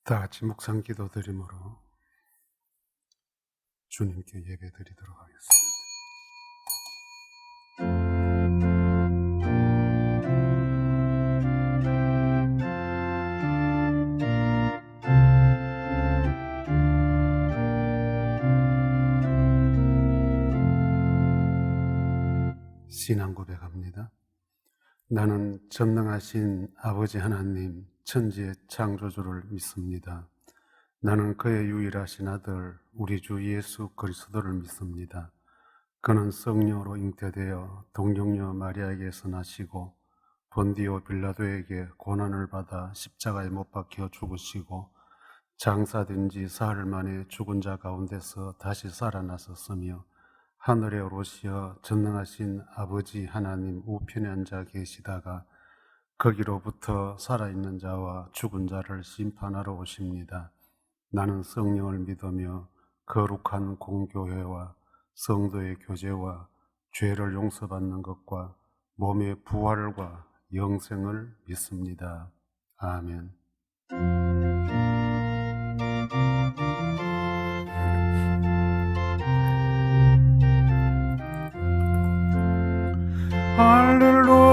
다 같이 묵상 기도 드림으로 주님께 예배 드리도록 하겠습니다. 신앙 고백합니다. 나는 전능하신 아버지 하나님 천지의 창조주를 믿습니다. 나는 그의 유일하신 아들 우리 주 예수 그리스도를 믿습니다. 그는 성령으로 잉태되어 동정녀 마리아에게서 나시고 본디오 빌라도에게 고난을 받아 십자가에 못 박혀 죽으시고 장사된 지 사흘 만에 죽은 자 가운데서 다시 살아나셨으며 하늘에 오르시어 전능하신 아버지 하나님 우편에 앉아 계시다가 거기로부터 살아있는 자와 죽은 자를 심판하러 오십니다. 나는 성령을 믿으며 거룩한 공교회와 성도의 교제와 죄를 용서받는 것과 몸의 부활과 영생을 믿습니다. 아멘.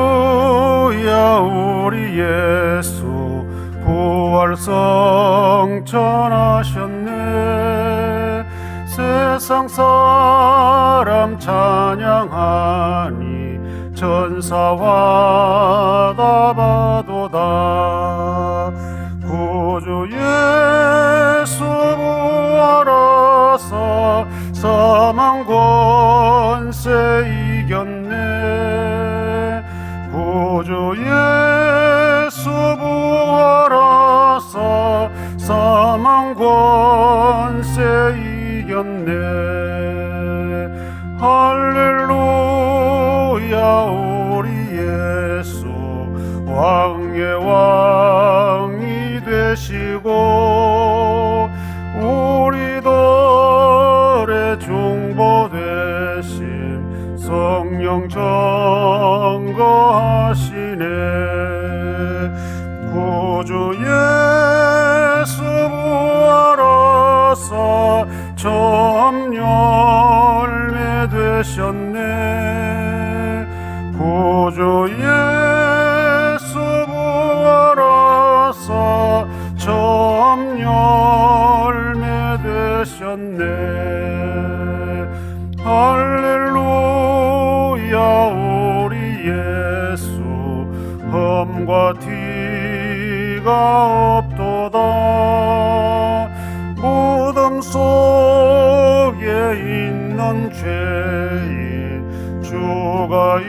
할렐루야 우리 예수 부활 성천하셨네. 세상 사람 찬양하니 천사와 다 바도다. 구주 예수 부활하사 사망 권세 이겼네. 구주 예수 부활하사 사망 권세 이겼네. 할렐루야 우리 예수 왕의 왕이 되시고 우리들의 중보 되심 성령 증거하시네. 구주 예수 부활하사 참 열매 되셨네. 구주 예수 부활하사 참 열매 되셨네. 할렐루야 우리 예수 흠과 티가 없도다. 무덤 속에 있는 죄인 주가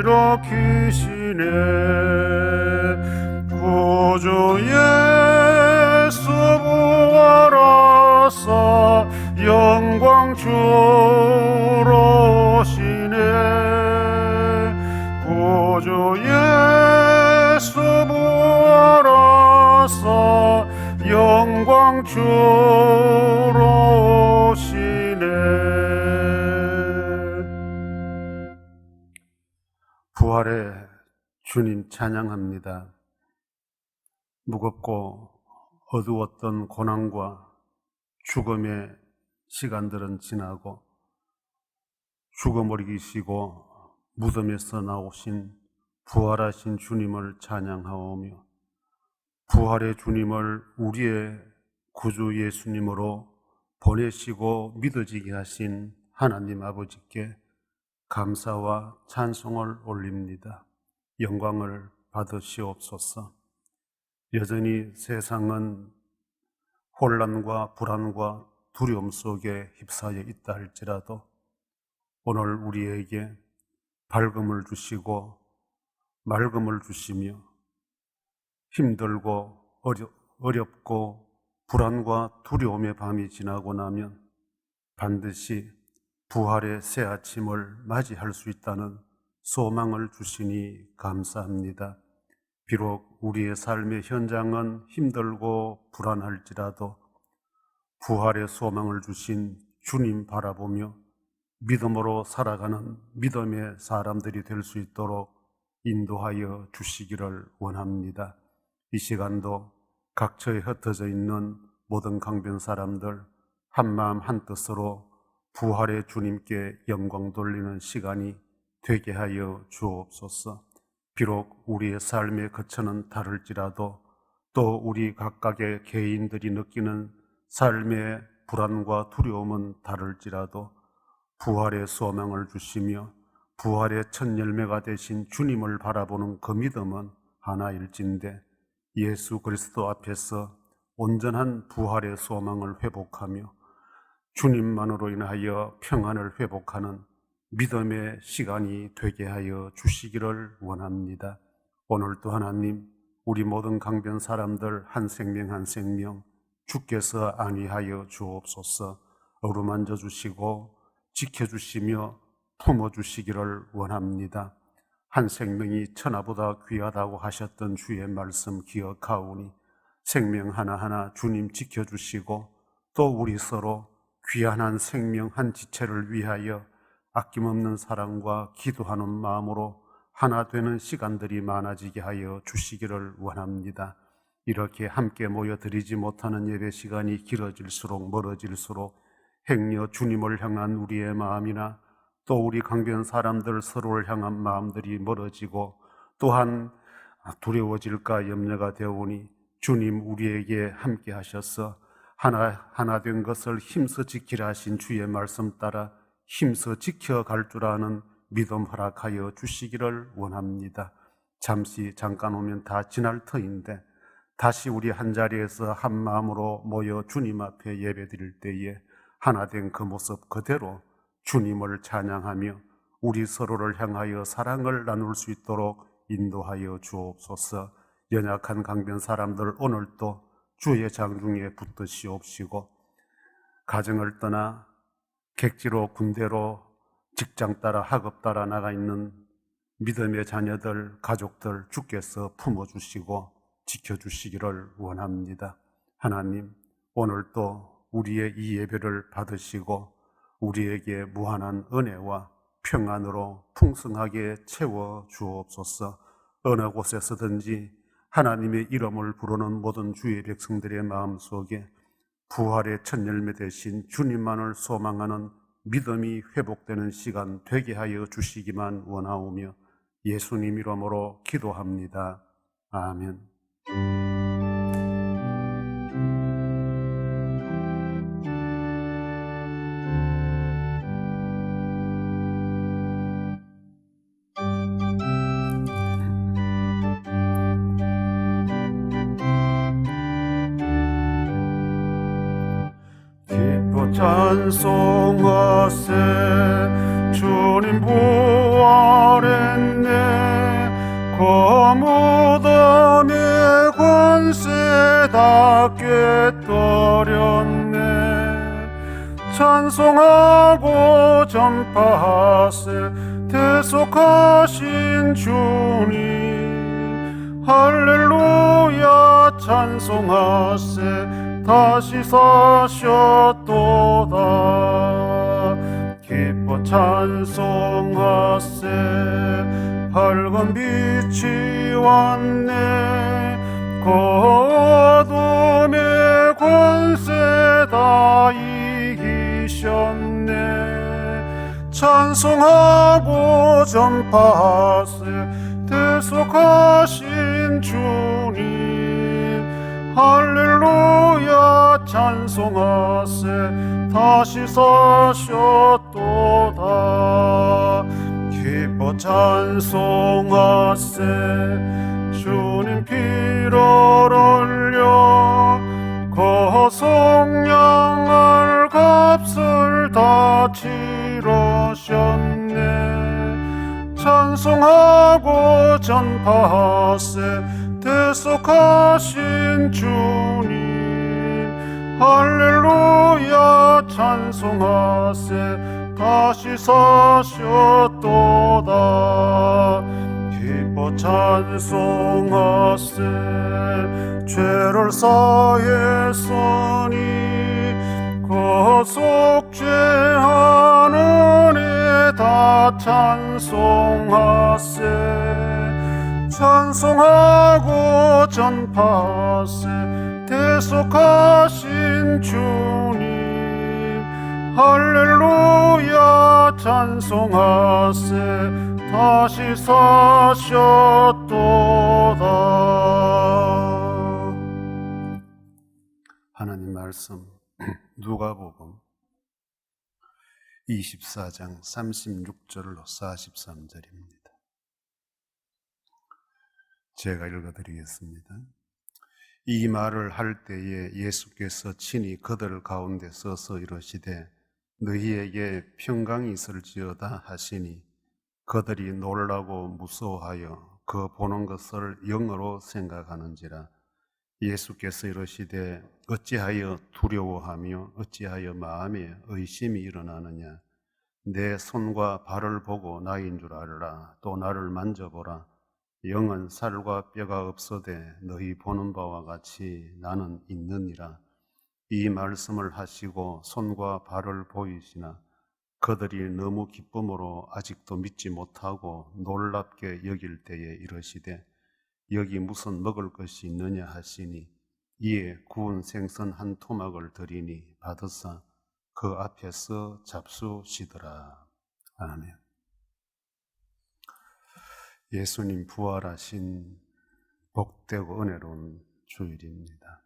일으키시네. 구주 예수 부활하사 영광 주로 오시네. 구주 예수 부활하사 영광 주로 오시네. 부활의 주님 찬양합니다. 무겁고 어두웠던 고난과 죽음의 시간들은 지나고 죽음을 이기시고 무덤에서 나오신 부활하신 주님을 찬양하오며 부활의 주님을 우리의 구주 예수님으로 보내시고 믿어지게 하신 하나님 아버지께 감사와 찬송을 올립니다. 영광을 받으시옵소서. 여전히 세상은 혼란과 불안과 두려움 속에 휩싸여 있다 할지라도 오늘 우리에게 밝음을 주시고 맑음을 주시며 힘들고 어렵고 불안과 두려움의 밤이 지나고 나면 반드시 부활의 새 아침을 맞이할 수 있다는 소망을 주시니 감사합니다. 비록 우리의 삶의 현장은 힘들고 불안할지라도 부활의 소망을 주신 주님 바라보며 믿음으로 살아가는 믿음의 사람들이 될 수 있도록 인도하여 주시기를 원합니다. 이 시간도 각처에 흩어져 있는 모든 강변 사람들 한마음 한뜻으로 부활의 주님께 영광 돌리는 시간이 되게 하여 주옵소서. 비록 우리의 삶의 거처는 다를지라도 또 우리 각각의 개인들이 느끼는 삶의 불안과 두려움은 다를지라도 부활의 소망을 주시며 부활의 첫 열매가 되신 주님을 바라보는 그 믿음은 하나일진데 예수 그리스도 앞에서 온전한 부활의 소망을 회복하며 주님만으로 인하여 평안을 회복하는 믿음의 시간이 되게 하여 주시기를 원합니다. 오늘도 하나님, 우리 모든 강변 사람들 한 생명 한 생명 주께서 안위하여 주옵소서. 어루만져 주시고 지켜주시며 품어주시기를 원합니다. 한 생명이 천하보다 귀하다고 하셨던 주의 말씀 기억하오니 생명 하나하나 주님 지켜주시고 또 우리 서로 귀한 한 생명 한 지체를 위하여 아낌없는 사랑과 기도하는 마음으로 하나 되는 시간들이 많아지게 하여 주시기를 원합니다. 이렇게 함께 모여 드리지 못하는 예배 시간이 길어질수록 멀어질수록 행여 주님을 향한 우리의 마음이나 또 우리 강변 사람들 서로를 향한 마음들이 멀어지고 또한 두려워질까 염려가 되오니 주님 우리에게 함께 하셔서 하나 된 것을 힘써 지키라 하신 주의 말씀 따라 힘써 지켜갈 줄 아는 믿음 허락하여 주시기를 원합니다. 잠깐 오면 다 지날 터인데 다시 우리 한자리에서 한 마음으로 모여 주님 앞에 예배드릴 때에 하나 된 그 모습 그대로 주님을 찬양하며 우리 서로를 향하여 사랑을 나눌 수 있도록 인도하여 주옵소서. 연약한 강변 사람들 오늘도 주의 장중에 붙드시옵시고 가정을 떠나 객지로 군대로 직장 따라 학업 따라 나가 있는 믿음의 자녀들 가족들 주께서 품어주시고 지켜주시기를 원합니다. 하나님, 오늘도 우리의 이 예배를 받으시고 우리에게 무한한 은혜와 평안으로 풍성하게 채워 주옵소서. 어느 곳에서든지 하나님의 이름을 부르는 모든 주의 백성들의 마음속에 부활의 첫 열매 되신 주님만을 소망하는 믿음이 회복되는 시간 되게 하여 주시기만 원하오며 예수님 이름으로 기도합니다. 아멘. 찬송하세 주님 부활했네 그 무덤의 권세 다 깨뜨렸네 찬송하고 전파하세 대속하신 주님 할렐루야 찬송하세 다시 사셨도다 기뻐 찬송하세 밝은 빛이 왔네 그 어둠의 권세 다 이기셨네 찬송하고 전파하세 대속하신 주님 할렐루야 찬송하세 다시 사셨도다 기뻐 찬송하세 주님 피를 흘려 그 속량할 값을 다 치르셨네 찬송하고 전파하세 대속하신 주님 할렐루야 찬송하세 다시 사셨도다 기뻐 찬송하세 죄를 사했으니 그 속죄하는 애 다 찬송하세 찬송하고 전파하세 대속하신 주님 할렐루야 찬송하세 다시 사셨도다. 하나님 말씀 누가복음 24장 36절로 43절입니다. 제가 읽어드리겠습니다. 이 말을 할 때에 예수께서 친히 그들 가운데 서서 이르시되 너희에게 평강이 있을지어다 하시니 그들이 놀라고 무서워하여 그 보는 것을 영어로 생각하는지라. 예수께서 이르시되 어찌하여 두려워하며 어찌하여 마음에 의심이 일어나느냐. 내 손과 발을 보고 나인 줄 알라. 또 나를 만져보라. 영은 살과 뼈가 없어되 너희 보는 바와 같이 나는 있느니라. 이 말씀을 하시고 손과 발을 보이시나 그들이 너무 기쁨으로 아직도 믿지 못하고 놀랍게 여길 때에 이르시되 여기 무슨 먹을 것이 있느냐 하시니 이에 구운 생선 한 토막을 드리니 받으사 그 앞에서 잡수시더라. 아멘. 예수님 부활하신 복되고 은혜로운 주일입니다.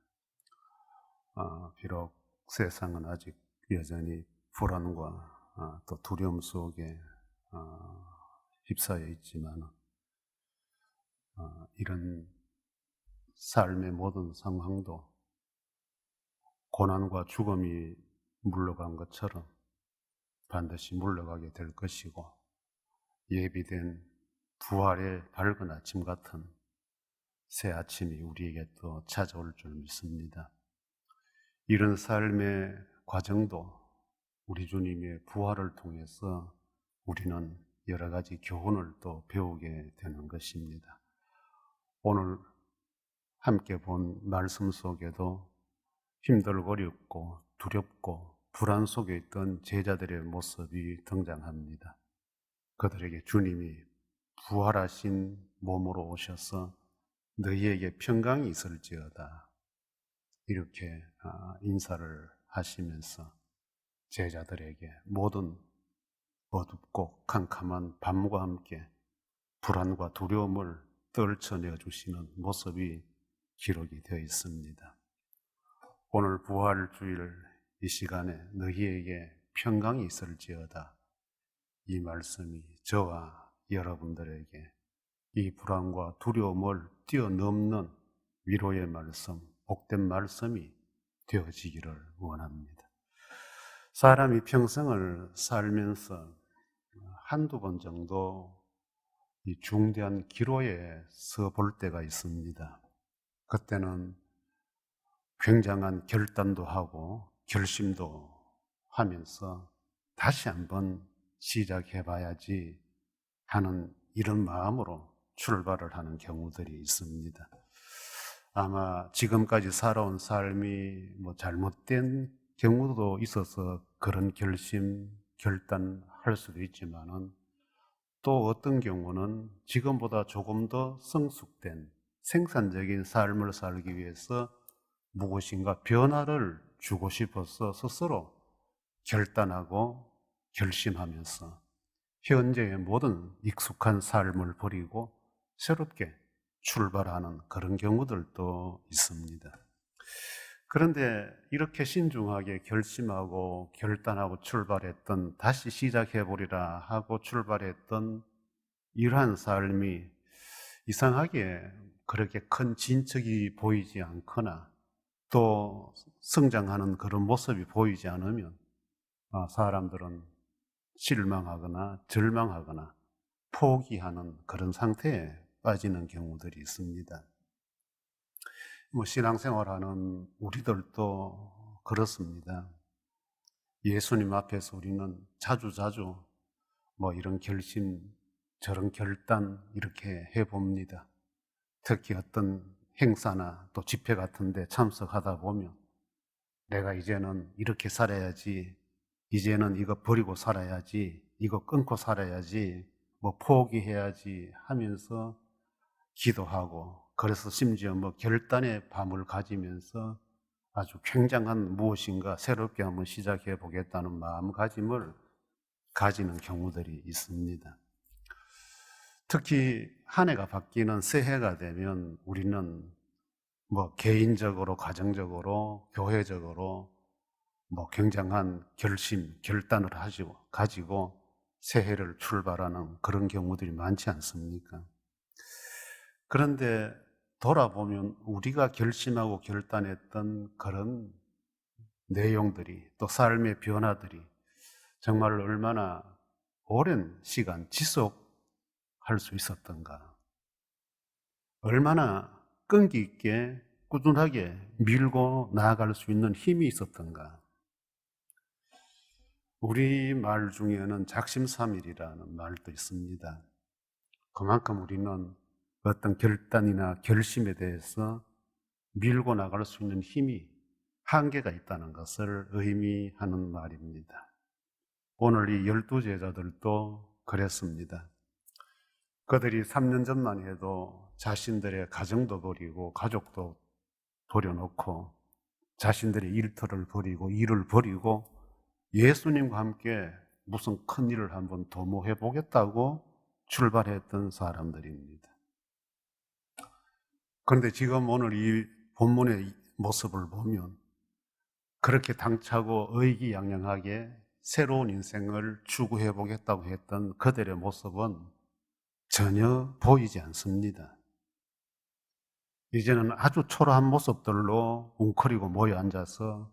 비록 세상은 아직 여전히 불안과 또 두려움 속에 휩싸여 있지만 이런 삶의 모든 상황도 고난과 죽음이 물러간 것처럼 반드시 물러가게 될 것이고 예비된 부활의 밝은 아침 같은 새 아침이 우리에게 또 찾아올 줄 믿습니다. 이런 삶의 과정도 우리 주님의 부활을 통해서 우리는 여러 가지 교훈을 또 배우게 되는 것입니다. 오늘 함께 본 말씀 속에도 힘들고 어렵고 두렵고 불안 속에 있던 제자들의 모습이 등장합니다. 그들에게 주님이 부활하신 몸으로 오셔서 너희에게 평강이 있을지어다 이렇게 인사를 하시면서 제자들에게 모든 어둡고 캄캄한 밤과 함께 불안과 두려움을 떨쳐내어 주시는 모습이 기록이 되어 있습니다. 오늘 부활주일 이 시간에 너희에게 평강이 있을지어다 이 말씀이 저와 여러분들에게 이 불안과 두려움을 뛰어넘는 위로의 말씀, 복된 말씀이 되어지기를 원합니다. 사람이 평생을 살면서 한두 번 정도 이 중대한 기로에 서 볼 때가 있습니다. 그때는 굉장한 결단도 하고 결심도 하면서 다시 한번 시작해봐야지 하는 이런 마음으로 출발을 하는 경우들이 있습니다. 아마 지금까지 살아온 삶이 잘못된 경우도 있어서 그런 결심, 결단할 수도 있지만은 또 어떤 경우는 지금보다 조금 더 성숙된 생산적인 삶을 살기 위해서 무엇인가 변화를 주고 싶어서 스스로 결단하고 결심하면서 현재의 모든 익숙한 삶을 버리고 새롭게 출발하는 그런 경우들도 있습니다. 그런데 이렇게 신중하게 결심하고 결단하고 출발했던 다시 시작해보리라 하고 출발했던 이러한 삶이 이상하게 그렇게 큰 진척이 보이지 않거나 또 성장하는 그런 모습이 보이지 않으면 사람들은 실망하거나 절망하거나 포기하는 그런 상태에 빠지는 경우들이 있습니다. 신앙생활하는 우리들도 그렇습니다. 예수님 앞에서 우리는 자주 이런 결심, 저런 결단 이렇게 해봅니다. 특히 어떤 행사나 또 집회 같은 데 참석하다 보면 내가 이제는 이렇게 살아야지, 이제는 이거 버리고 살아야지, 이거 끊고 살아야지, 포기해야지 하면서 기도하고 그래서 심지어 결단의 밤을 가지면서 아주 굉장한 무엇인가 새롭게 한번 시작해 보겠다는 마음가짐을 가지는 경우들이 있습니다. 특히 한 해가 바뀌는 새해가 되면 우리는 개인적으로, 가정적으로, 교회적으로 굉장한 결심, 결단을 가지고 새해를 출발하는 그런 경우들이 많지 않습니까? 그런데 돌아보면 우리가 결심하고 결단했던 그런 내용들이, 또 삶의 변화들이 정말 얼마나 오랜 시간 지속할 수 있었던가, 얼마나 끈기 있게 꾸준하게 밀고 나아갈 수 있는 힘이 있었던가. 우리말 중에는 작심삼일이라는 말도 있습니다. 그만큼 우리는 어떤 결단이나 결심에 대해서 밀고 나갈 수 있는 힘이 한계가 있다는 것을 의미하는 말입니다. 오늘 이 12제자들도 그랬습니다. 그들이 3년 전만 해도 자신들의 가정도 버리고 가족도 버려놓고 자신들의 일터를 버리고 일을 버리고 예수님과 함께 무슨 큰 일을 한번 도모해 보겠다고 출발했던 사람들입니다. 그런데 지금 오늘 이 본문의 모습을 보면 그렇게 당차고 의기양양하게 새로운 인생을 추구해 보겠다고 했던 그들의 모습은 전혀 보이지 않습니다. 이제는 아주 초라한 모습들로 웅크리고 모여 앉아서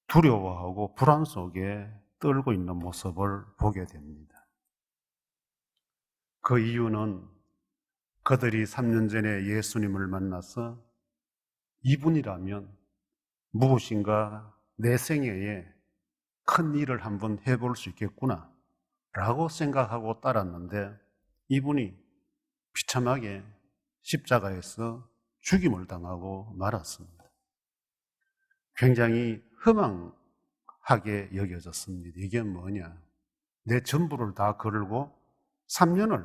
두려워하고 불안 속에 떨고 있는 모습을 보게 됩니다. 그 이유는 그들이 3년 전에 예수님을 만나서 이분이라면 무엇인가 내 생애에 큰 일을 한번 해볼 수 있겠구나 라고 생각하고 따랐는데 이분이 비참하게 십자가에서 죽임을 당하고 말았습니다. 굉장히 허망하게 여겨졌습니다. 이게 뭐냐? 내 전부를 다 걸고 3년을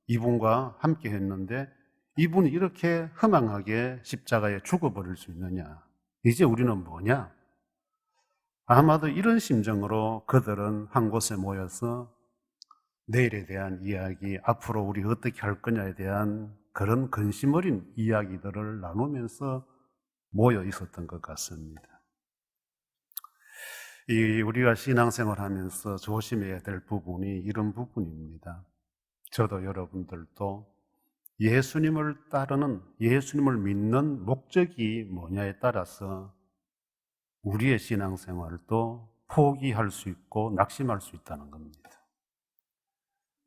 이분과 함께 했는데 이분이 이렇게 허망하게 십자가에 죽어버릴 수 있느냐? 이제 우리는 뭐냐? 아마도 이런 심정으로 그들은 한 곳에 모여서 내일에 대한 이야기, 앞으로 우리 어떻게 할 거냐에 대한 그런 근심 어린 이야기들을 나누면서 모여 있었던 것 같습니다. 우리가 신앙생활 하면서 조심해야 될 부분이 이런 부분입니다. 저도 여러분들도 예수님을 따르는, 예수님을 믿는 목적이 뭐냐에 따라서 우리의 신앙생활도 포기할 수 있고 낙심할 수 있다는 겁니다.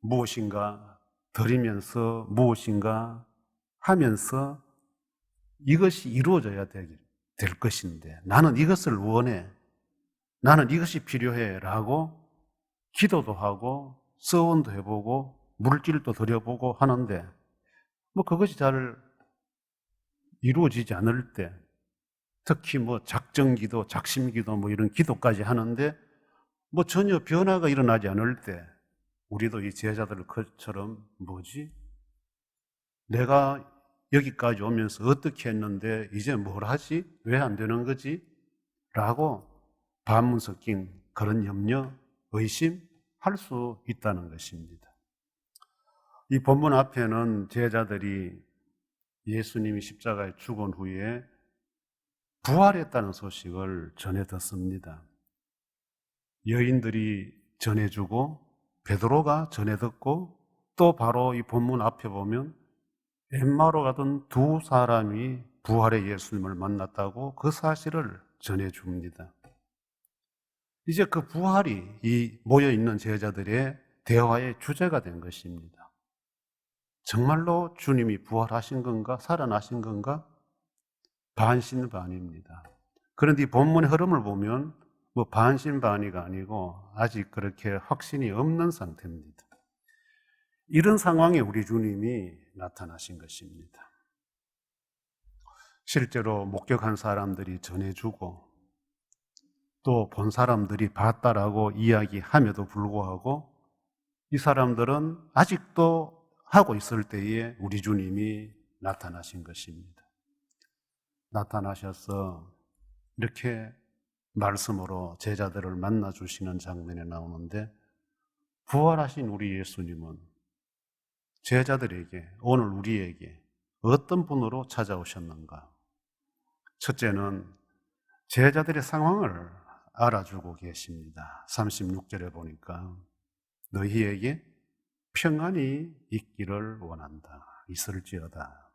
무엇인가 드리면서 무엇인가 하면서 이것이 이루어져야 될 것인데 나는 이것을 원해, 나는 이것이 필요해 라고 기도도 하고 서원도 해보고 물질도 드려보고 하는데 그것이 잘 이루어지지 않을 때, 특히 작정기도, 작심기도 이런 기도까지 하는데 전혀 변화가 일어나지 않을 때 우리도 이 제자들처럼 내가 여기까지 오면서 어떻게 했는데 이제 뭘 하지? 왜 안 되는 거지? 라고 반문 섞인 그런 염려, 의심할 수 있다는 것입니다. 이 본문 앞에는 제자들이 예수님이 십자가에 죽은 후에 부활했다는 소식을 전해 듣습니다. 여인들이 전해주고 베드로가 전해 듣고 또 바로 이 본문 앞에 보면 엠마오로 가던 두 사람이 부활의 예수님을 만났다고 그 사실을 전해줍니다. 이제 그 부활이 이 모여있는 제자들의 대화의 주제가 된 것입니다. 정말로 주님이 부활하신 건가? 살아나신 건가? 반신반의입니다. 그런데 이 본문의 흐름을 보면 반신반의가 아니고 아직 그렇게 확신이 없는 상태입니다. 이런 상황에 우리 주님이 나타나신 것입니다. 실제로 목격한 사람들이 전해주고 또 본 사람들이 봤다라고 이야기함에도 불구하고 이 사람들은 아직도 하고 있을 때에 우리 주님이 나타나신 것입니다. 나타나셔서 이렇게 말씀으로 제자들을 만나주시는 장면에 나오는데, 부활하신 우리 예수님은 제자들에게, 오늘 우리에게 어떤 분으로 찾아오셨는가? 첫째는 제자들의 상황을 알아주고 계십니다. 36절에 보니까 너희에게 평안이 있기를 원한다. 있을지어다.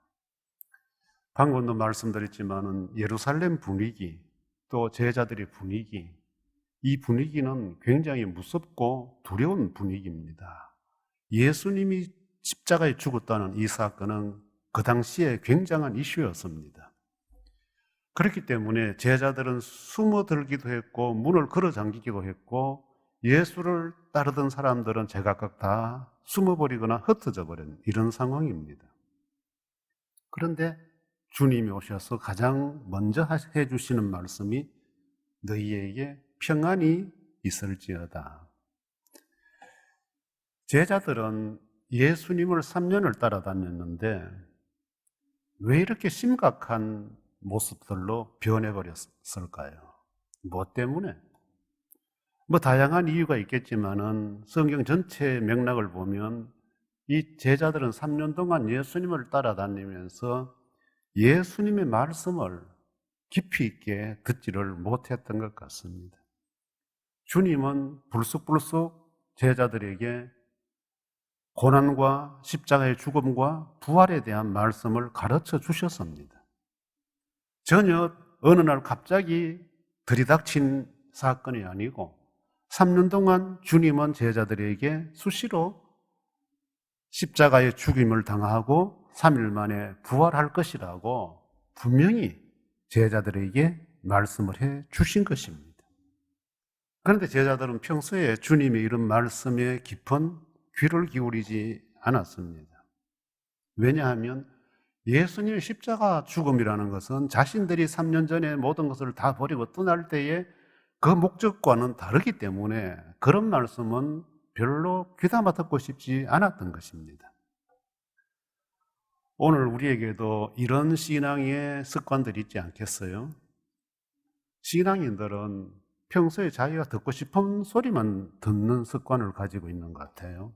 방금도 말씀드렸지만은 예루살렘 분위기, 또 제자들의 분위기, 이 분위기는 굉장히 무섭고 두려운 분위기입니다. 예수님이 십자가에 죽었다는 이 사건은 그 당시에 굉장한 이슈였습니다. 그렇기 때문에 제자들은 숨어들기도 했고 문을 걸어 잠기기도 했고, 예수를 따르던 사람들은 제각각 다 숨어버리거나 흩어져 버린 이런 상황입니다. 그런데 주님이 오셔서 가장 먼저 해주시는 말씀이 너희에게 평안이 있을지어다. 제자들은 예수님을 3년을 따라다녔는데 왜 이렇게 심각한 모습들로 변해버렸을까요? 뭐 때문에? 다양한 이유가 있겠지만은 성경 전체의 맥락을 보면 이 제자들은 3년 동안 예수님을 따라다니면서 예수님의 말씀을 깊이 있게 듣지를 못했던 것 같습니다. 주님은 불쑥불쑥 제자들에게 고난과 십자가의 죽음과 부활에 대한 말씀을 가르쳐 주셨습니다. 전혀 어느 날 갑자기 들이닥친 사건이 아니고 3년 동안 주님은 제자들에게 수시로 십자가의 죽임을 당하고 3일 만에 부활할 것이라고 분명히 제자들에게 말씀을 해 주신 것입니다. 그런데 제자들은 평소에 주님의 이런 말씀에 깊은 귀를 기울이지 않았습니다. 왜냐하면 예수님의 십자가 죽음이라는 것은 자신들이 3년 전에 모든 것을 다 버리고 떠날 때에 그 목적과는 다르기 때문에 그런 말씀은 별로 귀담아 듣고 싶지 않았던 것입니다. 오늘 우리에게도 이런 신앙의 습관들이 있지 않겠어요? 신앙인들은 평소에 자기가 듣고 싶은 소리만 듣는 습관을 가지고 있는 것 같아요.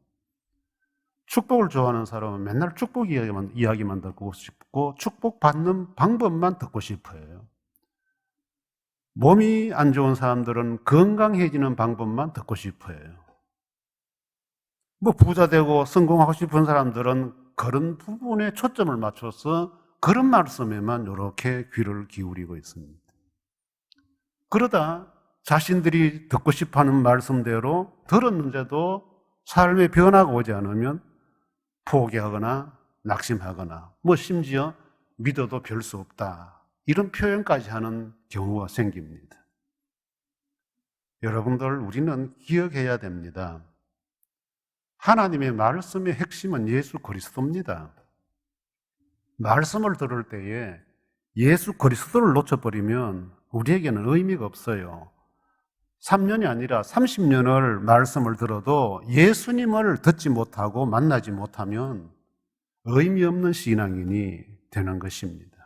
축복을 좋아하는 사람은 맨날 축복 이야기만 듣고 싶고 축복받는 방법만 듣고 싶어요. 몸이 안 좋은 사람들은 건강해지는 방법만 듣고 싶어요. 부자 되고 성공하고 싶은 사람들은 그런 부분에 초점을 맞춰서 그런 말씀에만 이렇게 귀를 기울이고 있습니다. 그러다 자신들이 듣고 싶어하는 말씀대로 들었는데도 삶의 변화가 오지 않으면 포기하거나 낙심하거나 심지어 믿어도 별 수 없다, 이런 표현까지 하는 경우가 생깁니다. 여러분들, 우리는 기억해야 됩니다. 하나님의 말씀의 핵심은 예수 그리스도입니다. 말씀을 들을 때에 예수 그리스도를 놓쳐버리면 우리에게는 의미가 없어요. 3년이 아니라 30년을 말씀을 들어도 예수님을 듣지 못하고 만나지 못하면 의미 없는 신앙인이 되는 것입니다.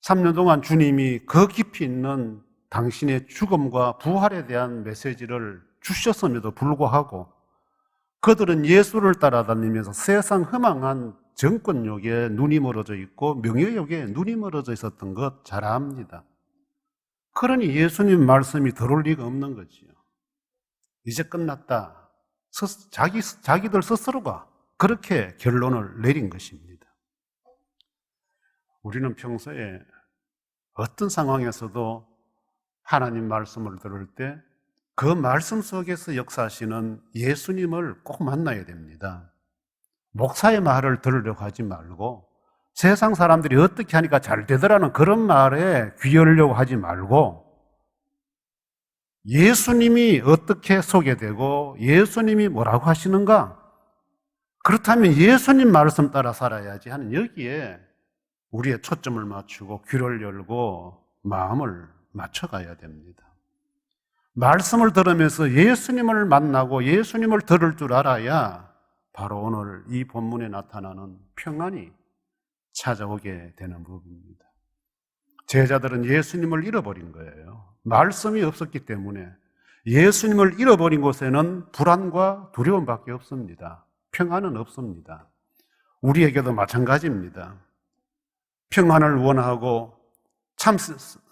3년 동안 주님이 그 깊이 있는 당신의 죽음과 부활에 대한 메시지를 주셨음에도 불구하고 그들은 예수를 따라다니면서 세상 허망한 정권욕에 눈이 멀어져 있고 명예욕에 눈이 멀어져 있었던 것 잘 압니다. 그러니 예수님 말씀이 들어올 리가 없는 거지요. 이제 끝났다, 자기들 스스로가 그렇게 결론을 내린 것입니다. 우리는 평소에 어떤 상황에서도 하나님 말씀을 들을 때 그 말씀 속에서 역사하시는 예수님을 꼭 만나야 됩니다. 목사의 말을 들으려고 하지 말고, 세상 사람들이 어떻게 하니까 잘 되더라는 그런 말에 귀 열려고 하지 말고, 예수님이 어떻게 소개되고 예수님이 뭐라고 하시는가, 그렇다면 예수님 말씀 따라 살아야지 하는, 여기에 우리의 초점을 맞추고 귀를 열고 마음을 맞춰가야 됩니다. 말씀을 들으면서 예수님을 만나고 예수님을 들을 줄 알아야 바로 오늘 이 본문에 나타나는 평안이 찾아오게 되는 법입니다. 제자들은 예수님을 잃어버린 거예요. 말씀이 없었기 때문에 예수님을 잃어버린 곳에는 불안과 두려움밖에 없습니다. 평안은 없습니다. 우리에게도 마찬가지입니다. 평안을 원하고 참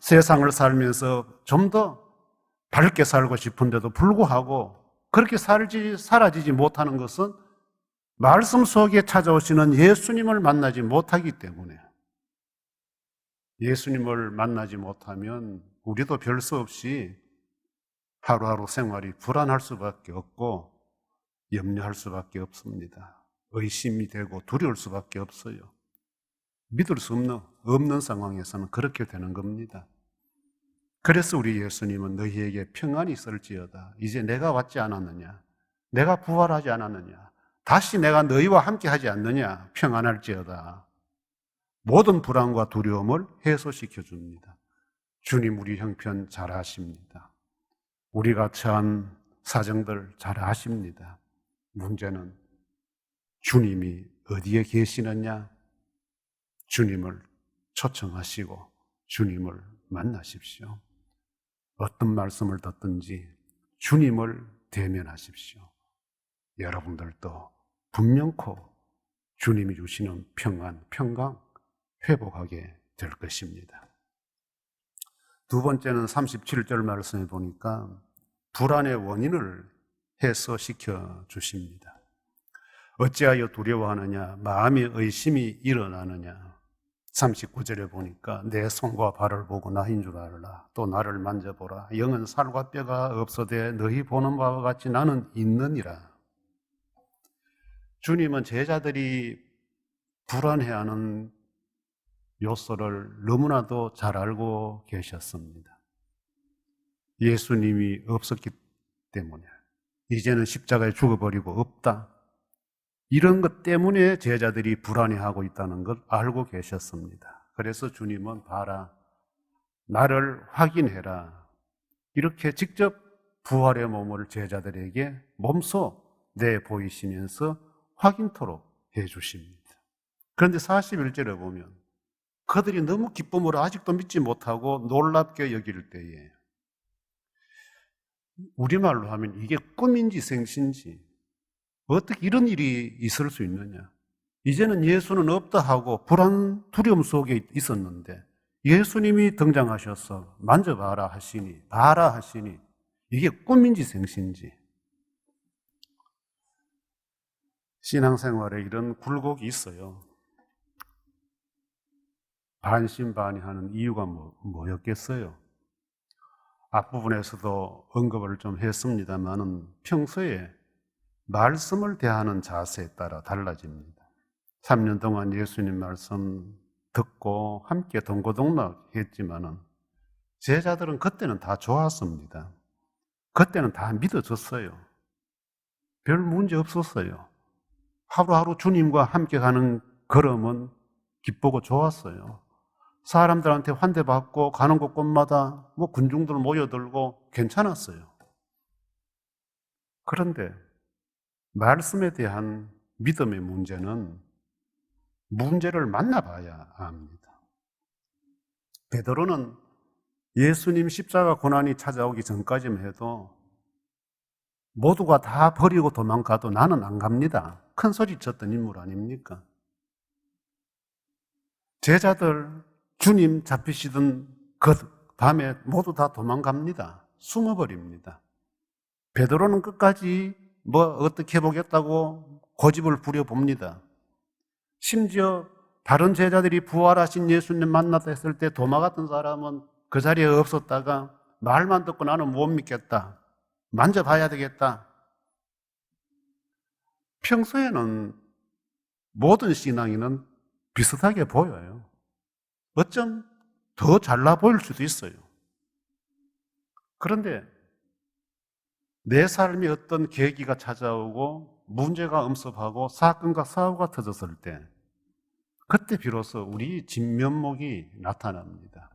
세상을 살면서 좀 더 밝게 살고 싶은데도 불구하고 그렇게 사라지지 못하는 것은 말씀 속에 찾아오시는 예수님을 만나지 못하기 때문에, 예수님을 만나지 못하면 우리도 별 수 없이 하루하루 생활이 불안할 수밖에 없고 염려할 수밖에 없습니다. 의심이 되고 두려울 수밖에 없어요. 믿을 수 없는 상황에서는 그렇게 되는 겁니다. 그래서 우리 예수님은 너희에게 평안이 있을지어다. 이제 내가 왔지 않았느냐? 내가 부활하지 않았느냐? 다시 내가 너희와 함께 하지 않느냐? 평안할지어다. 모든 불안과 두려움을 해소시켜 줍니다. 주님 우리 형편 잘 아십니다. 우리가 처한 사정들 잘 아십니다. 문제는 주님이 어디에 계시느냐? 주님을 초청하시고 주님을 만나십시오. 어떤 말씀을 듣든지 주님을 대면하십시오. 여러분들도 분명코 주님이 주시는 평안, 평강 회복하게 될 것입니다. 두 번째는 37절 말씀에 보니까 불안의 원인을 해소시켜 주십니다. 어찌하여 두려워하느냐? 마음의 의심이 일어나느냐? 39절에 보니까 내 손과 발을 보고 나인 줄 알라. 또 나를 만져보라. 영은 살과 뼈가 없어되 너희 보는 바와 같이 나는 있느니라. 주님은 제자들이 불안해하는 요소를 너무나도 잘 알고 계셨습니다. 예수님이 없었기 때문에 이제는 십자가에 죽어버리고 없다. 이런 것 때문에 제자들이 불안해하고 있다는 걸 알고 계셨습니다. 그래서 주님은 봐라, 나를 확인해라. 이렇게 직접 부활의 몸을 제자들에게 몸소 내보이시면서 확인토록 해주십니다. 그런데 41절에 보면 그들이 너무 기쁨으로 아직도 믿지 못하고 놀랍게 여길 때에, 우리말로 하면 이게 꿈인지 생신지 어떻게 이런 일이 있을 수 있느냐? 이제는 예수는 없다 하고 불안, 두려움 속에 있었는데 예수님이 등장하셔서 만져봐라 하시니, 봐라 하시니 이게 꿈인지 생신지. 신앙생활에 이런 굴곡이 있어요. 반신반의하는 이유가 뭐였겠어요? 앞부분에서도 언급을 좀 했습니다만은 평소에 말씀을 대하는 자세에 따라 달라집니다. 3년 동안 예수님 말씀 듣고 함께 동고동락 했지만은 제자들은 그때는 다 좋았습니다. 그때는 다 믿어졌어요. 별 문제 없었어요. 하루하루 주님과 함께 가는 걸음은 기쁘고 좋았어요. 사람들한테 환대받고 가는 곳곳마다 군중들 모여들고 괜찮았어요. 그런데 말씀에 대한 믿음의 문제는 문제를 만나봐야 합니다. 베드로는 예수님 십자가 고난이 찾아오기 전까지만 해도 모두가 다 버리고 도망가도 나는 안 갑니다. 큰 소리 쳤던 인물 아닙니까? 제자들 주님 잡히시던 그 밤에 모두 다 도망갑니다. 숨어버립니다. 베드로는 끝까지 어떻게 해보겠다고 고집을 부려봅니다. 심지어 다른 제자들이 부활하신 예수님 만났다 했을 때 도망갔던 사람은 그 자리에 없었다가 말만 듣고 나는 못 믿겠다. 만져봐야 되겠다. 평소에는 모든 신앙인은 비슷하게 보여요. 어쩜 더 잘나 보일 수도 있어요. 그런데 내 삶에 어떤 계기가 찾아오고 문제가 엄습하고 사건과 사고가 터졌을 때 그때 비로소 우리 진면목이 나타납니다.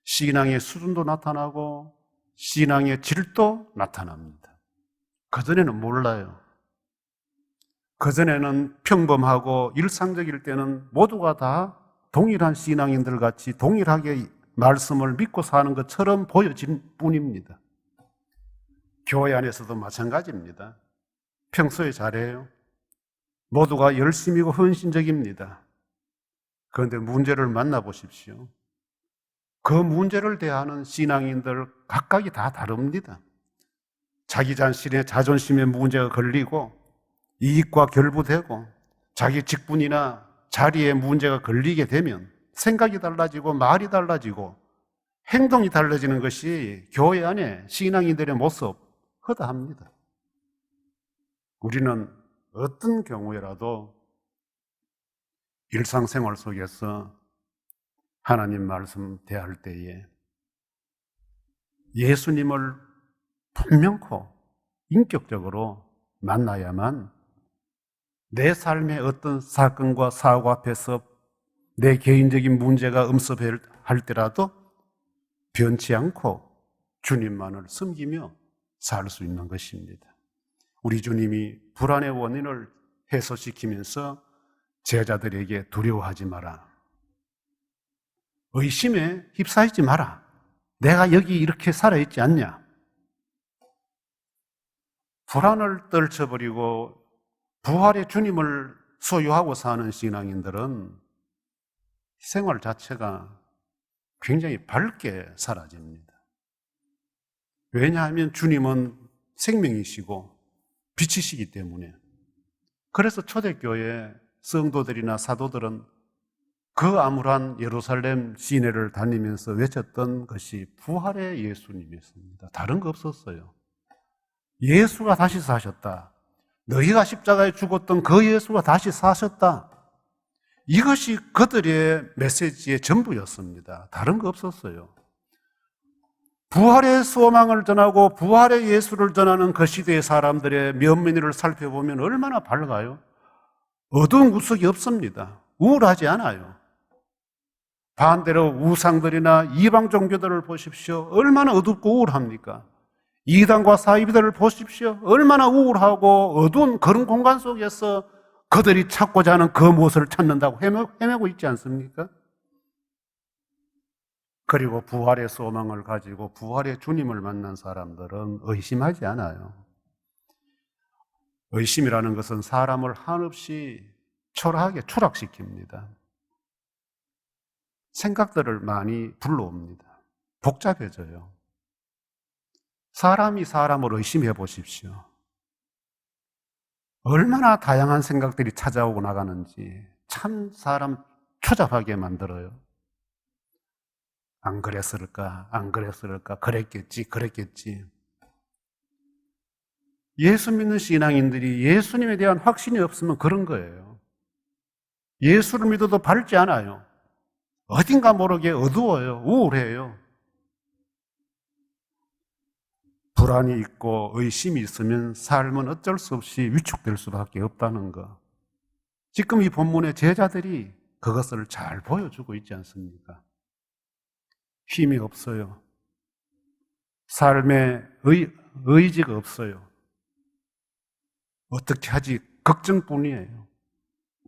신앙의 수준도 나타나고 신앙의 질도 나타납니다. 그전에는 몰라요. 그전에는 평범하고 일상적일 때는 모두가 다 동일한 신앙인들 같이 동일하게 말씀을 믿고 사는 것처럼 보여진 뿐입니다. 교회 안에서도 마찬가지입니다. 평소에 잘해요. 모두가 열심이고 헌신적입니다. 그런데 문제를 만나보십시오. 그 문제를 대하는 신앙인들 각각이 다 다릅니다. 자기 자존심에 문제가 걸리고 이익과 결부되고 자기 직분이나 자리에 문제가 걸리게 되면 생각이 달라지고 말이 달라지고 행동이 달라지는 것이 교회 안에 신앙인들의 모습 허다합니다. 우리는 어떤 경우에라도 일상생활 속에서 하나님 말씀 대할 때에 예수님을 분명코 인격적으로 만나야만 내 삶의 어떤 사건과 사고 앞에서 내 개인적인 문제가 음습할 때라도 변치 않고 주님만을 섬기며 살 수 있는 것입니다. 우리 주님이 불안의 원인을 해소시키면서 제자들에게 두려워하지 마라. 의심에 휩싸이지 마라. 내가 여기 이렇게 살아있지 않냐? 불안을 떨쳐버리고 부활의 주님을 소유하고 사는 신앙인들은 생활 자체가 굉장히 밝게 사라집니다. 왜냐하면 주님은 생명이시고 빛이시기 때문에. 그래서 초대교회 성도들이나 사도들은 그 암울한 예루살렘 시내를 다니면서 외쳤던 것이 부활의 예수님이었습니다. 다른 거 없었어요. 예수가 다시 사셨다. 너희가 십자가에 죽었던 그 예수가 다시 사셨다. 이것이 그들의 메시지의 전부였습니다. 다른 거 없었어요. 부활의 소망을 전하고 부활의 예수를 전하는 그 시대의 사람들의 면면을 살펴보면 얼마나 밝아요? 어두운 구석이 없습니다. 우울하지 않아요. 반대로 우상들이나 이방 종교들을 보십시오. 얼마나 어둡고 우울합니까? 이단과 사이비들을 보십시오. 얼마나 우울하고 어두운 그런 공간 속에서 그들이 찾고자 하는 그 무엇을 찾는다고 헤매고 있지 않습니까? 그리고 부활의 소망을 가지고 부활의 주님을 만난 사람들은 의심하지 않아요. 의심이라는 것은 사람을 한없이 초라하게 추락시킵니다. 생각들을 많이 불러옵니다. 복잡해져요. 사람이 사람을 의심해 보십시오. 얼마나 다양한 생각들이 찾아오고 나가는지 참 사람 초잡하게 만들어요. 안 그랬을까? 안 그랬을까? 그랬겠지. 예수 믿는 신앙인들이 예수님에 대한 확신이 없으면 그런 거예요. 예수를 믿어도 밝지 않아요. 어딘가 모르게 어두워요. 우울해요. 불안이 있고 의심이 있으면 삶은 어쩔 수 없이 위축될 수밖에 없다는 거. 지금 이 본문의 제자들이 그것을 잘 보여주고 있지 않습니까? 힘이 없어요. 삶에 의지가 없어요. 어떻게 하지? 걱정뿐이에요.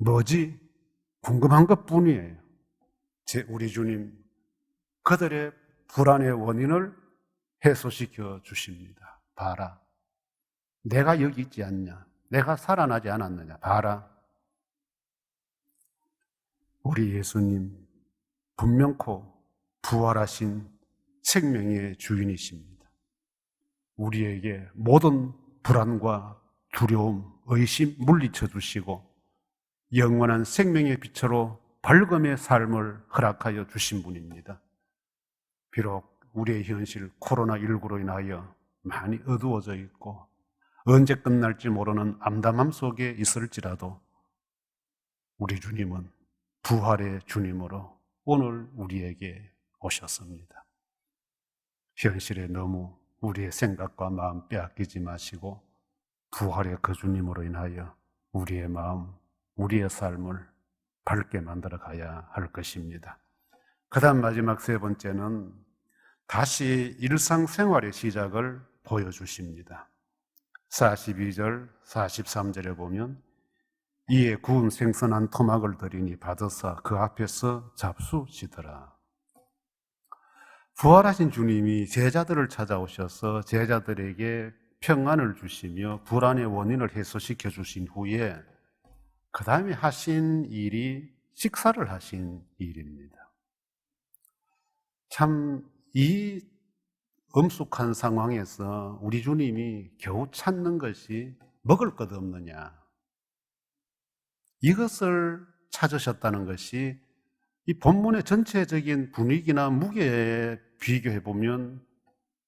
뭐지? 궁금한 것뿐이에요. 우리 주님, 그들의 불안의 원인을 해소시켜 주십니다. 봐라. 내가 여기 있지 않냐? 내가 살아나지 않았느냐? 봐라. 우리 예수님, 분명코 부활하신 생명의 주인이십니다. 우리에게 모든 불안과 두려움, 의심 물리쳐 주시고 영원한 생명의 빛으로 밝음의 삶을 허락하여 주신 분입니다. 비록 우리의 현실 코로나19로 인하여 많이 어두워져 있고 언제 끝날지 모르는 암담함 속에 있을지라도 우리 주님은 부활의 주님으로 오늘 우리에게 오셨습니다. 현실에 너무 우리의 생각과 마음 빼앗기지 마시고 부활의 그 주님으로 인하여 우리의 마음, 우리의 삶을 밝게 만들어 가야 할 것입니다. 그 다음 마지막 세 번째는 다시 일상생활의 시작을 보여주십니다. 42절, 43절에 보면 이에 구운 생선 한 토막을 드리니 받으사 그 앞에서 잡수시더라. 부활하신 주님이 제자들을 찾아오셔서 제자들에게 평안을 주시며 불안의 원인을 해소시켜 주신 후에 그 다음에 하신 일이 식사를 하신 일입니다. 참 이 엄숙한 상황에서 우리 주님이 겨우 찾는 것이 먹을 것 없느냐, 이것을 찾으셨다는 것이 이 본문의 전체적인 분위기나 무게에 비교해 보면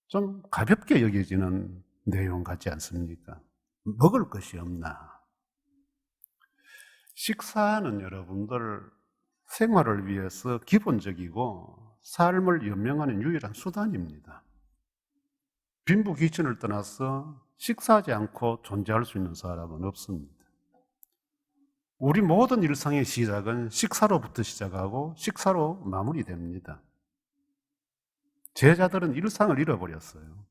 좀 가볍게 여겨지는 내용 같지 않습니까? 먹을 것이 없나? 식사는 여러분들 생활을 위해서 기본적이고 삶을 연명하는 유일한 수단입니다. 빈부귀천을 떠나서 식사하지 않고 존재할 수 있는 사람은 없습니다. 우리 모든 일상의 시작은 식사로부터 시작하고 식사로 마무리됩니다. 제자들은 일상을 잃어버렸어요.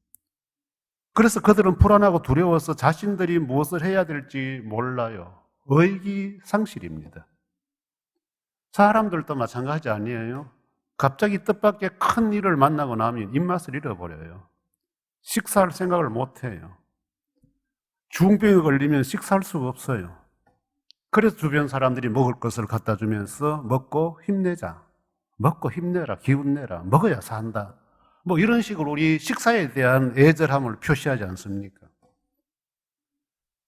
그래서 그들은 불안하고 두려워서 자신들이 무엇을 해야 될지 몰라요. 의기상실입니다. 사람들도 마찬가지 아니에요? 갑자기 뜻밖의 큰 일을 만나고 나면 입맛을 잃어버려요. 식사할 생각을 못해요. 중병에 걸리면 식사할 수가 없어요. 그래서 주변 사람들이 먹을 것을 갖다 주면서 먹고 힘내자, 먹고 힘내라, 기운 내라, 먹어야 산다, 뭐 이런 식으로 우리 식사에 대한 애절함을 표시하지 않습니까?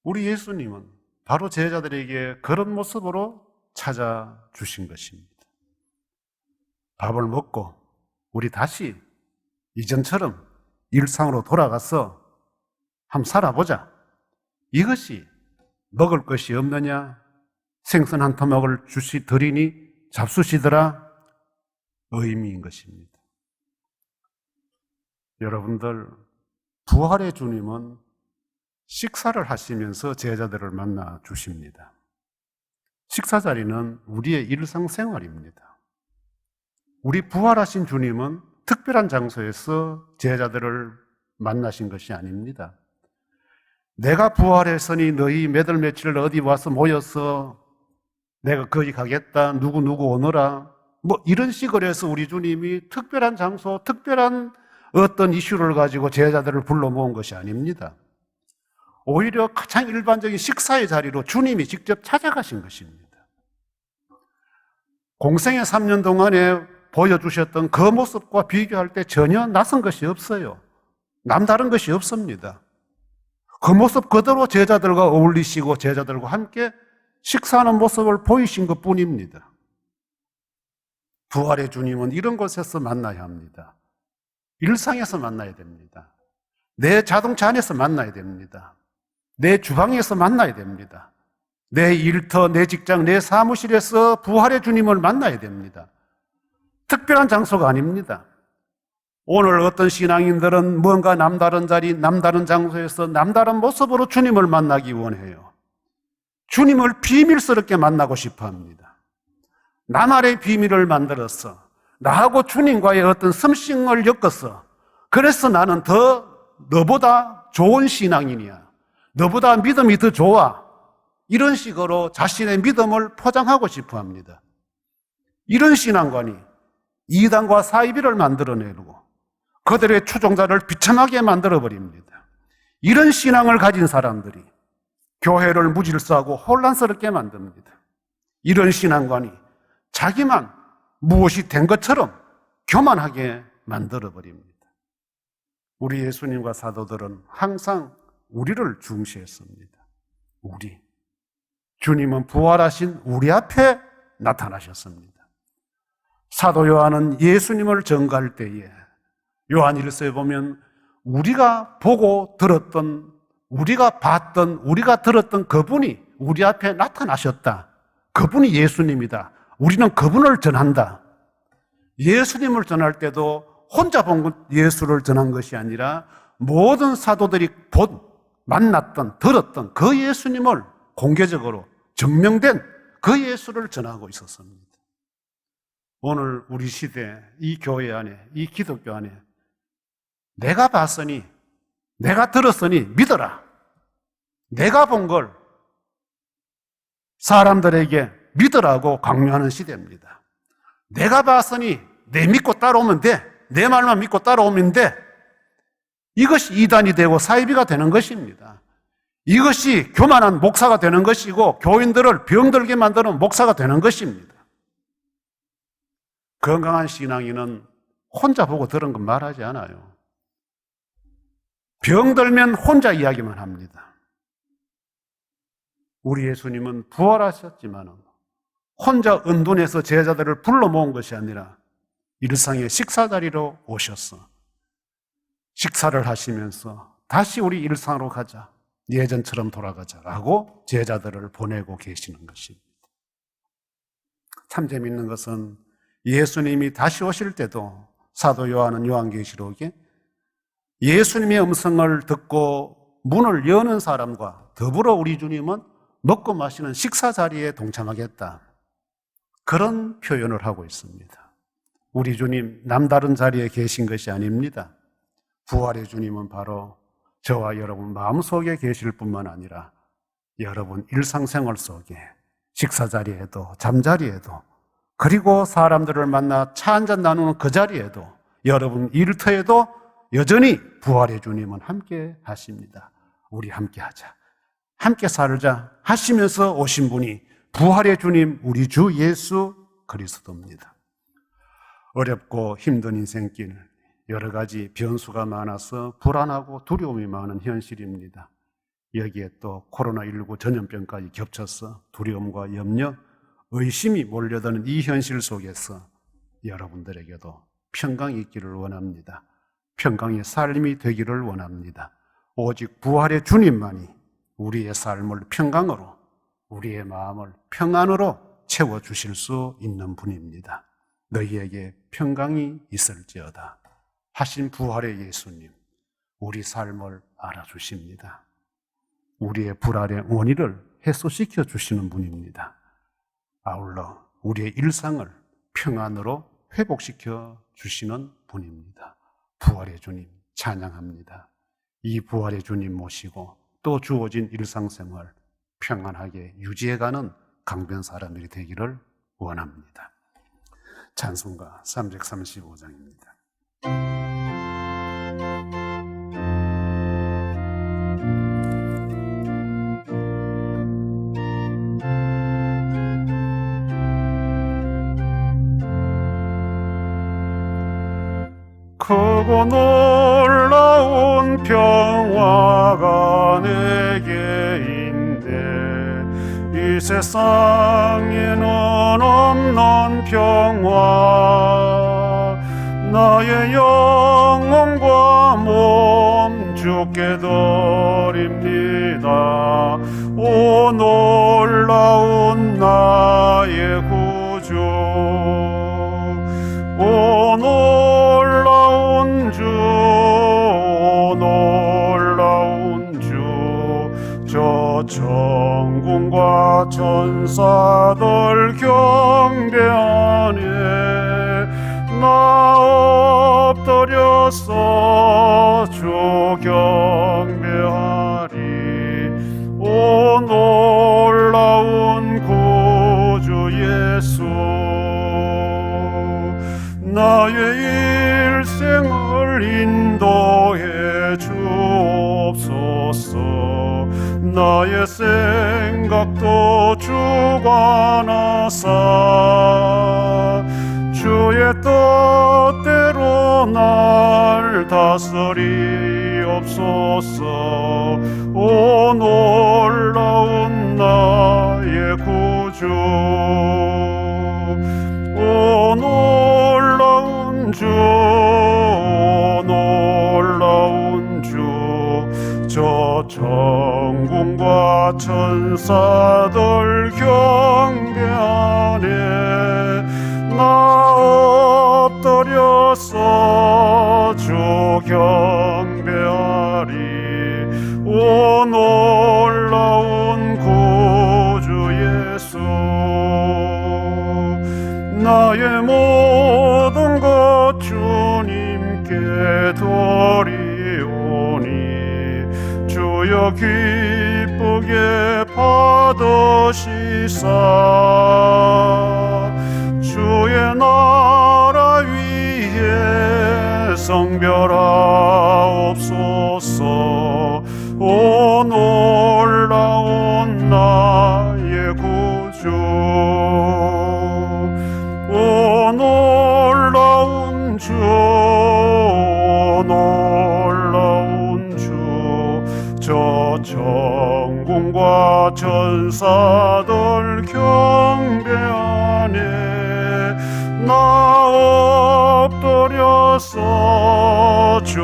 우리 예수님은 바로 제자들에게 그런 모습으로 찾아주신 것입니다. 밥을 먹고 우리 다시 이전처럼 일상으로 돌아가서 한번 살아보자. 이것이 먹을 것이 없느냐? 생선 한 토막을 드리니 잡수시더라 의미인 것입니다. 여러분들, 부활의 주님은 식사를 하시면서 제자들을 만나 주십니다. 식사 자리는 우리의 일상생활입니다. 우리 부활하신 주님은 특별한 장소에서 제자들을 만나신 것이 아닙니다. 내가 부활했으니 너희 몇 월 며칠 어디 와서 모여서 내가 거기 가겠다, 누구 오너라, 뭐 이런 식으로 해서 우리 주님이 특별한 장소, 특별한 어떤 이슈를 가지고 제자들을 불러 모은 것이 아닙니다. 오히려 가장 일반적인 식사의 자리로 주님이 직접 찾아가신 것입니다. 공생의 3년 동안에 보여주셨던 그 모습과 비교할 때 전혀 낯선 것이 없어요. 남다른 것이 없습니다. 그 모습 그대로 제자들과 어울리시고 제자들과 함께 식사하는 모습을 보이신 것 뿐입니다. 부활의 주님은 이런 곳에서 만나야 합니다. 일상에서 만나야 됩니다. 내 자동차 안에서 만나야 됩니다. 내 주방에서 만나야 됩니다. 내 일터, 내 직장, 내 사무실에서 부활의 주님을 만나야 됩니다. 특별한 장소가 아닙니다. 오늘 어떤 신앙인들은 뭔가 남다른 자리, 남다른 장소에서 남다른 모습으로 주님을 만나기 원해요. 주님을 비밀스럽게 만나고 싶어 합니다. 나만의 비밀을 만들어서 나하고 주님과의 어떤 썸씽을 엮어서 그래서 나는 너보다 좋은 신앙인이야, 너보다 믿음이 더 좋아, 이런 식으로 자신의 믿음을 포장하고 싶어 합니다. 이런 신앙관이 이단과 사이비를 만들어내고 그들의 추종자를 비참하게 만들어버립니다. 이런 신앙을 가진 사람들이 교회를 무질서하고 혼란스럽게 만듭니다. 이런 신앙관이 자기만 무엇이 된 것처럼 교만하게 만들어버립니다. 우리 예수님과 사도들은 항상 우리를 중시했습니다. 주님은 부활하신 우리 앞에 나타나셨습니다. 사도 요한은 예수님을 전가할 때에 요한 1서에 보면 우리가 보고 들었던, 우리가 봤던, 우리가 들었던 그분이 우리 앞에 나타나셨다. 그분이 예수님이다. 우리는 그분을 전한다. 예수님을 전할 때도 혼자 본 예수를 전한 것이 아니라 모든 사도들이 만났던, 들었던 그 예수님을 공개적으로 증명된 그 예수를 전하고 있었습니다. 오늘 우리 시대, 이 교회 안에, 이 기독교 안에 내가 봤으니, 내가 들었으니 믿어라. 내가 본 걸 사람들에게 믿으라고 강요하는 시대입니다. 내가 봤으니 내 믿고 따라오면 돼. 내 말만 믿고 따라오면 돼. 이것이 이단이 되고 사이비가 되는 것입니다. 이것이 교만한 목사가 되는 것이고 교인들을 병들게 만드는 목사가 되는 것입니다. 건강한 신앙인은 혼자 보고 들은 건 말하지 않아요. 병들면 혼자 이야기만 합니다. 우리 예수님은 부활하셨지만 혼자 은둔해서 제자들을 불러 모은 것이 아니라 일상의 식사 자리로 오셨어. 식사를 하시면서 다시 우리 일상으로 가자. 예전처럼 돌아가자라고 제자들을 보내고 계시는 것입니다. 참 재미있는 것은 예수님이 다시 오실 때도 사도 요한은 요한계시록에 예수님의 음성을 듣고 문을 여는 사람과 더불어 우리 주님은 먹고 마시는 식사 자리에 동참하겠다. 그런 표현을 하고 있습니다. 우리 주님 남다른 자리에 계신 것이 아닙니다. 부활의 주님은 바로 저와 여러분 마음속에 계실 뿐만 아니라 여러분 일상생활 속에 식사 자리에도 잠자리에도 그리고 사람들을 만나 차 한잔 나누는 그 자리에도 여러분 일터에도 여전히 부활의 주님은 함께 하십니다. 우리 함께 하자. 함께 살자 하시면서 오신 분이 부활의 주님 우리 주 예수 그리스도입니다. 어렵고 힘든 인생길 여러 가지 변수가 많아서 불안하고 두려움이 많은 현실입니다. 여기에 또 코로나19 전염병까지 겹쳐서 두려움과 염려, 의심이 몰려드는 이 현실 속에서 여러분들에게도 평강이 있기를 원합니다. 평강의 삶이 되기를 원합니다. 오직 부활의 주님만이 우리의 삶을 평강으로, 우리의 마음을 평안으로 채워주실 수 있는 분입니다. 너희에게 평강이 있을지어다 하신 부활의 예수님, 우리 삶을 알아주십니다. 우리의 불안의 원인을 해소시켜 주시는 분입니다. 아울러 우리의 일상을 평안으로 회복시켜 주시는 분입니다. 부활의 주님 찬양합니다. 이 부활의 주님 모시고 또 주어진 일상생활 평안하게 유지해가는 강변 사람들이 되기를 원합니다. 찬송가 335장입니다. 크고 놀라운 평화가 내게인데 이 세상에는 없는 평화 나의 영혼과 몸 주께 드립니다. 오 놀라운 나의 구주 오 놀라운 주 놀라운 주 저 천군과 천사들 경배하네 나 엎드려서 주 경배하리 오 놀라운 구주 예수 나의 일생을 인도해 주옵소서 나의 생각도 주관하사 주의 뜻대로 날 다스리옵소서 오 놀라운 나의 구주 오 놀라운 주 놀라운 주 저 천군과 천사들 경배하네 나 엎드려서 주 경배하리 오 놀라운 구주 예수 나의 모든 것 주님께 드리오니 주여 기쁘게 받으시소서 주시사 주의 나라 위에 성별하옵소서. 오 놀라운 나의 구주, 오 놀라운 주, 놀라운 주. 저 천군과 천사들 경배하네. 나 엎드려서 주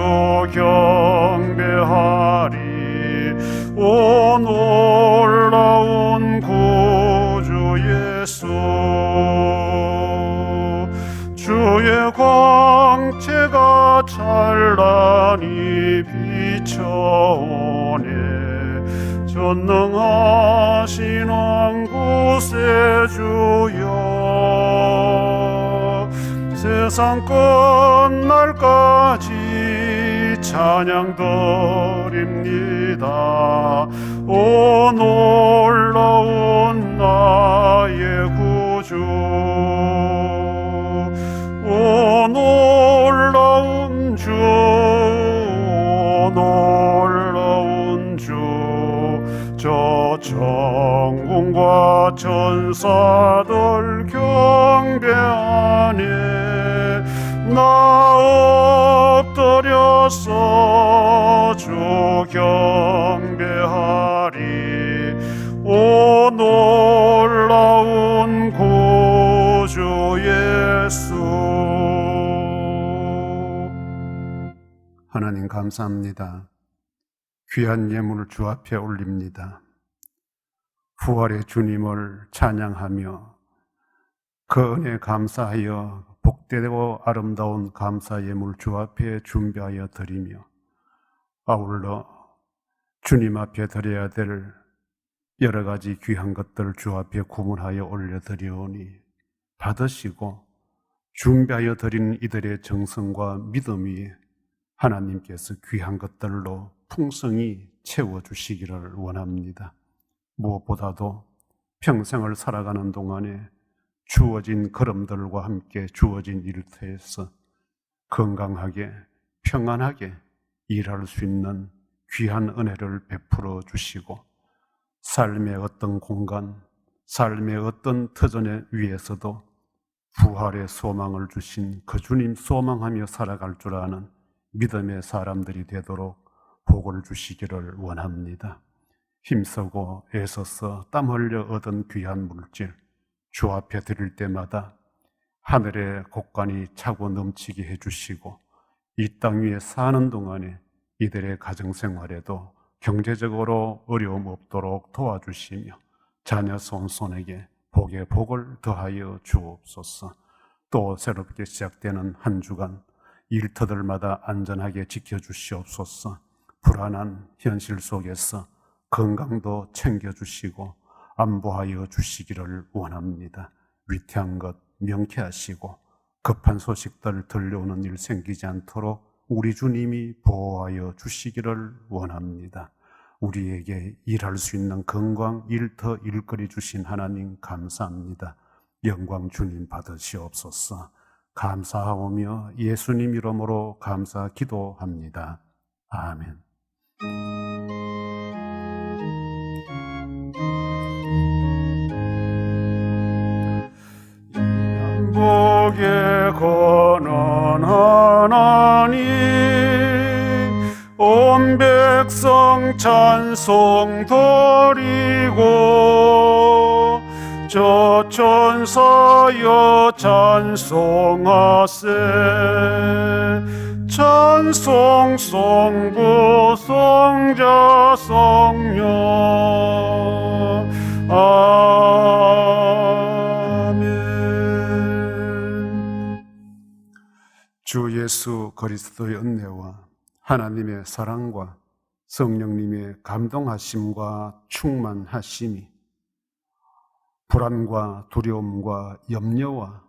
경배하리. 오 놀라운 구주 예수, 주의 광채가 찬란히 비춰오네. 전능하신 왕구세 주여, 세상 끝날까지 찬양 드립니다. 오 놀라운 나의 구주, 오 놀라운 주, 놀라운 주. 저 천군과 천사들 경배하네. 나 엎드려서 주 경배하리. 오 놀라운 구주 예수. 하나님 감사합니다. 귀한 예물을 주 앞에 올립니다. 부활의 주님을 찬양하며 그 은혜에 감사하여 복되고 아름다운 감사 예물 주 앞에 준비하여 드리며, 아울러 주님 앞에 드려야 될 여러 가지 귀한 것들을 주 앞에 구분하여 올려드리오니 받으시고 준비하여 드린 이들의 정성과 믿음이 하나님께서 귀한 것들로 풍성히 채워주시기를 원합니다. 무엇보다도 평생을 살아가는 동안에 주어진 걸음들과 함께 주어진 일터에서 건강하게 평안하게 일할 수 있는 귀한 은혜를 베풀어 주시고, 삶의 어떤 공간, 삶의 어떤 터전에 위에서도 부활의 소망을 주신 그 주님 소망하며 살아갈 줄 아는 믿음의 사람들이 되도록 복을 주시기를 원합니다. 힘쓰고 애써서 땀 흘려 얻은 귀한 물질 주 앞에 드릴 때마다 하늘의 곡간이 차고 넘치게 해주시고, 이 땅 위에 사는 동안에 이들의 가정생활에도 경제적으로 어려움 없도록 도와주시며 자녀 손손에게 복에 복을 더하여 주옵소서. 또 새롭게 시작되는 한 주간 일터들마다 안전하게 지켜주시옵소서. 불안한 현실 속에서 건강도 챙겨주시고 안보하여 주시기를 원합니다. 위태한 것 명쾌하시고 급한 소식들 들려오는 일 생기지 않도록 우리 주님이 보호하여 주시기를 원합니다. 우리에게 일할 수 있는 건강, 일터, 일거리 주신 하나님 감사합니다. 영광 주님 받으시옵소서. 감사하오며 예수님 이름으로 감사 기도합니다. 아멘. 복에 거는 하나님, 온 백성 찬송 드리고 저 천사여 찬송하세. 찬송 성부 성자 성령 아멘. 주 예수 그리스도의 은혜와 하나님의 사랑과 성령님의 감동하심과 충만하심이 불안과 두려움과 염려와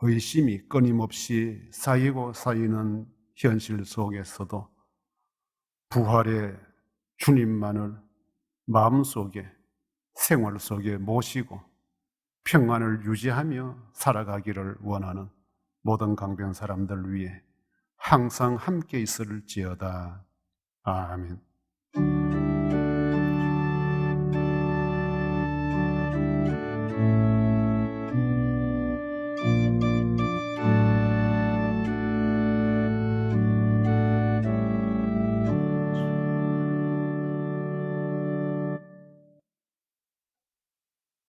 의심이 끊임없이 쌓이고 쌓이는 현실 속에서도 부활의 주님만을 마음속에 생활 속에 모시고 평안을 유지하며 살아가기를 원하는 모든 강변 사람들 위해 항상 함께 있을지어다. 아멘.